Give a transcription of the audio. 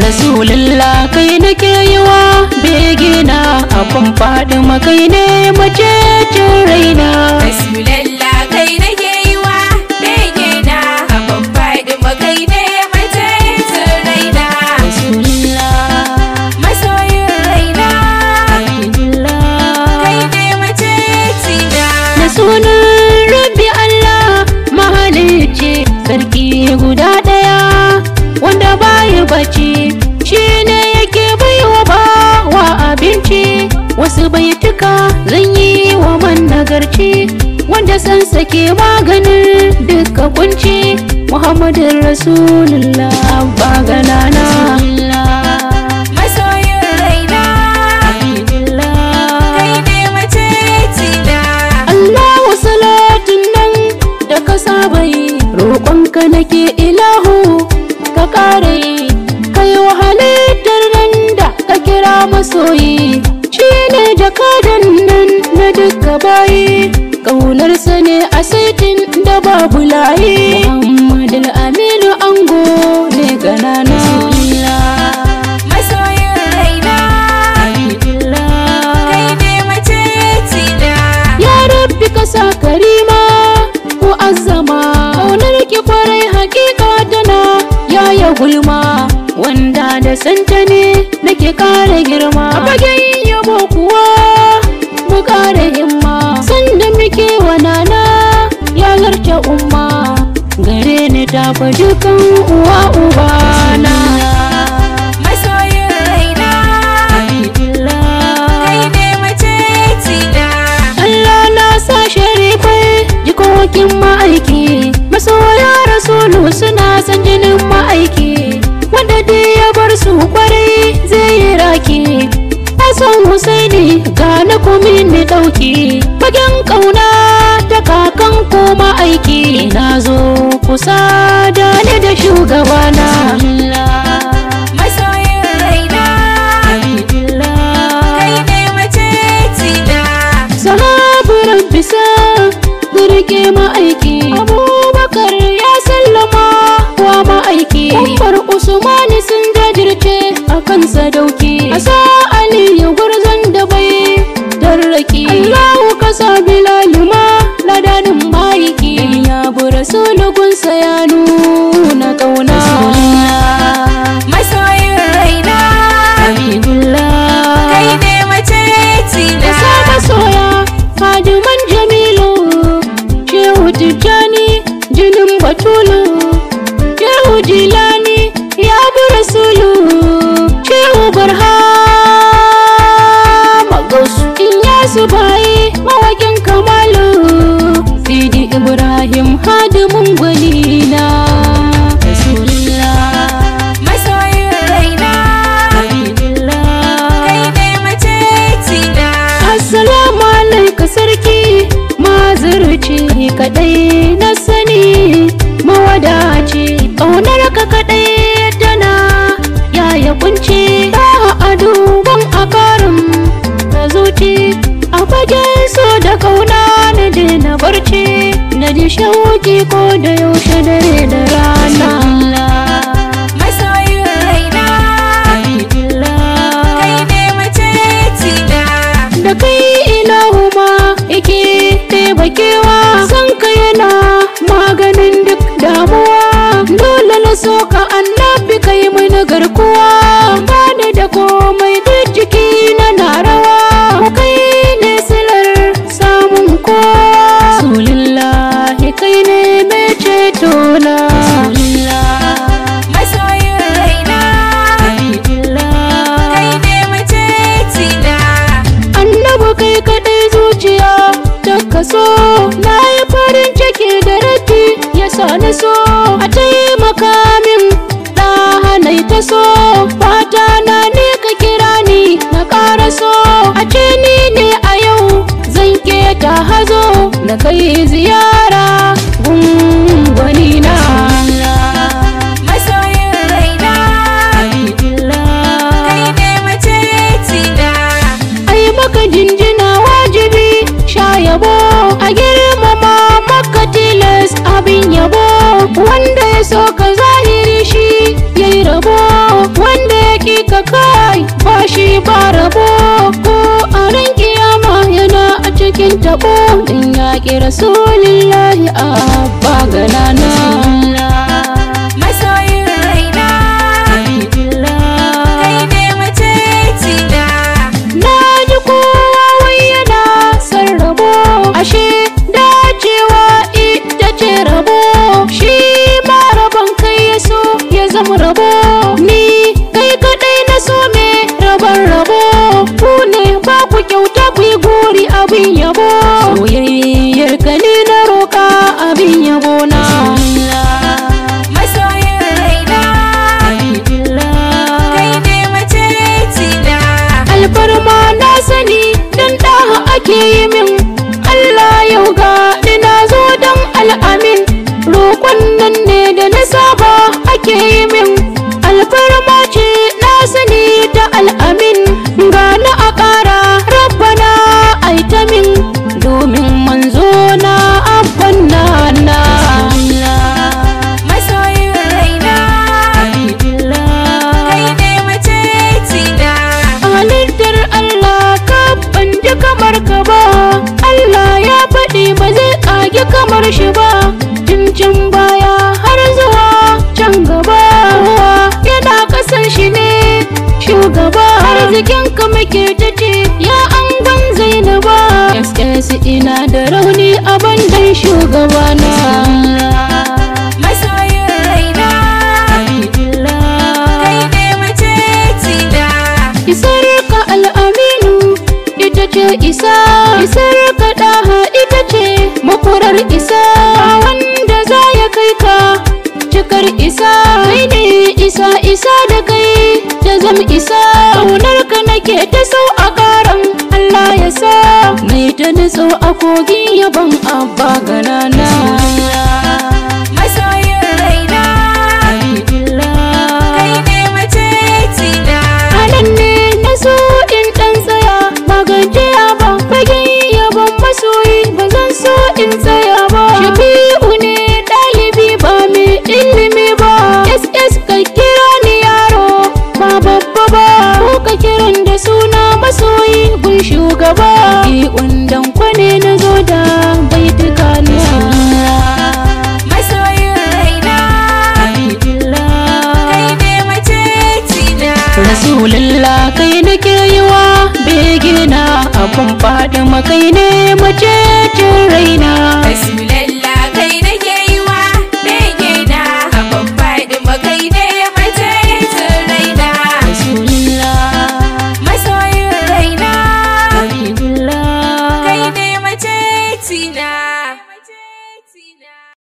Rasulullah kai nake yiwa begina abun faɗi makai ne macecin raina. Rasulullah kai nake yiwa begina abun faɗi makai ne macecin raina. Rasulullah masoyin raina, Habibullah kai ne macecina. da sunan Rabbi Allah mahalicci sarki guda ɗaya wanda baya bacci, shi ne yake baiwa bawa abinci. Wasu baituka zan yi wa managarci wanda san sake maganin duka kunci. Muhammadin Rasulullah baganana. Masoyin raina, Habibullah kai ne macecina. Allahu salatin nan da ka saba yi, roƙonka nake ilahu ka ƙara yi. Kai wa halittar nan da ka kira masoyi, shi ne jakadan nan na duka bayi. Ƙaunarsa ne a saitin da babu layi. Muhammadul Aminu ango ne ganana. Masoyin raina, Habibullah kai ne macecina. ya rabbi ka sa karima ko azama, ƙaunar ki kwarai hakika tana yaya gulma, wanda da santa ne nake ƙara girma. A fagen yabo kuwa mu ƙara himma, sanda muke wa nana ya zarce umma, gare ni ta fa dukan uwa ubana. Masoyin raina, kai ne macecina. Allah na sa sharifai jikokin ma'aiki, masoya rasulu suna san jinin ma'aiki, wanda dai ya bar su kwarai zai yi raki. Hassan Husaini ga na kumin ni ɗauki, fagen ƙauna ta kakan ko ma'aiki. Na zo kusa da ni da shugabana. Masoyin raina, kai ne macecina. Sahabu bisa rike ma'aiki, Abubakar ya sallama wa ma'aiki, Umar Usmani sun jajirce a kan sadauki, asa Aliyu gwarzon da bai darraki. Allahu kasa Bilal ma ladanin ma'aiki, ya bu rasulu gunsa ya nuna ƙauna. Masoyin raina, Habibullah kai ne macecina. da saba soya Fadiman Jamilu, Shehu Tijjani jinin Batulu, Shehu Jilani ya bi Rasulu, Shehu Barhama Gausu Inyasu bayi mawakin Kamalu, Sidi Ibrahim hadimin gwanina. Rasulullah Masoyin raina, Habibullah kai ne macecina. Assalamu alaika sarki mazurci kadai na sani mawadaci, ƙaunar ka kadai tana yaya kunci. Ba a duban a karin na zuci, a fagen so da ƙauna na daina barci, na ji shauki ko da yaushe dare da rana. Masoyin raina, Habibullah kai ne macecina. da kai ilahu ma yake taimakewa, san ka yana maganin duk damuwa. Dole na so ka annabi kai mini garkuwa, bani da komai duk jiki na rawa, kai ne silar samun kowa. Rasulillahi kai ne mai ceto na. Masoyin raina, kai ne macecina. Annabi kai kaɗai zuciya ta kaso, na yi farin ciki da rabi ya sa na so. A taimaka min da hanai ta so, fata na ne ka kira ni na ƙara so. A ce ni ne a yau zan keta hazo, na kai ziyara gungwani na. Masoyin raina, kai ne macecina. Ai maka jinjina wajibi sha yabo, a girmama maka tilas abin yabo. Wanda ya so ka zahiri shi yayi rabo, wanda riƙe rasulillahi abba ganana. Masoyin raina, kai ne macecina. Na ji kowa wai yana son rabo, ashe dacewa ita ce rabo. Shi ma rabon kai ya so ya zama rabo, ni kai kaɗai na so me rabon rabo. Ku ne ba ku kyauta ku yi guri abin yabo, soyayyar kali na roƙa abin yabo na. Masoyin raina, kai ne macecina. Alfarma na sani dan ɗaha ake yi min, Allah yau ga na zo don al'amin. Roƙon nan ne da na saba ake yi min, alfarma ce na sani ta al'amin. Gani a ƙara rabbana aitamin, domin manzo na abban nana. Masoyin raina, kai ne macecina. Halittar Allah kabban ji kamar ka ba, Allah ya faɗi ba zai ƙage kamar shi ba. Cincin baya har zuwa can gaba, yana ƙasan shi ne shugaba. Arzikinka muke ta ce ya angon Zainaba, SS ina da rauni a bandan shugabana. Masoyin raina, kai ne macecina. Isar ka al'aminu ita ce isa, isar ka ɗaha ita ce makurar isa. Ba wanda za ya kai ka cikar isa, kai ne isa isa da kai ta zam isa. Ƙaunar ka nake ta sau a ƙaran Allah ya sa, mai ta nutso a kogin yabon abba ganana. Masoyin raina, kai ne macecina. Anan ne na so in ɗan tsaya, ba gajiya ba fagen yabon masoyi, ba zan so in tsaya ba. Shafi'u ne ɗalibi ba mai ilimi ba, SS ka kira ni yaro ba babba ba, ko ka kiran da suna masoyi gun shugaba. Iun dan kwane na zo da baituka na. Masoyin raina, kai ne macecina. Rasulullah kai nake yi wa begina, abun faɗi makai ne macecin raina.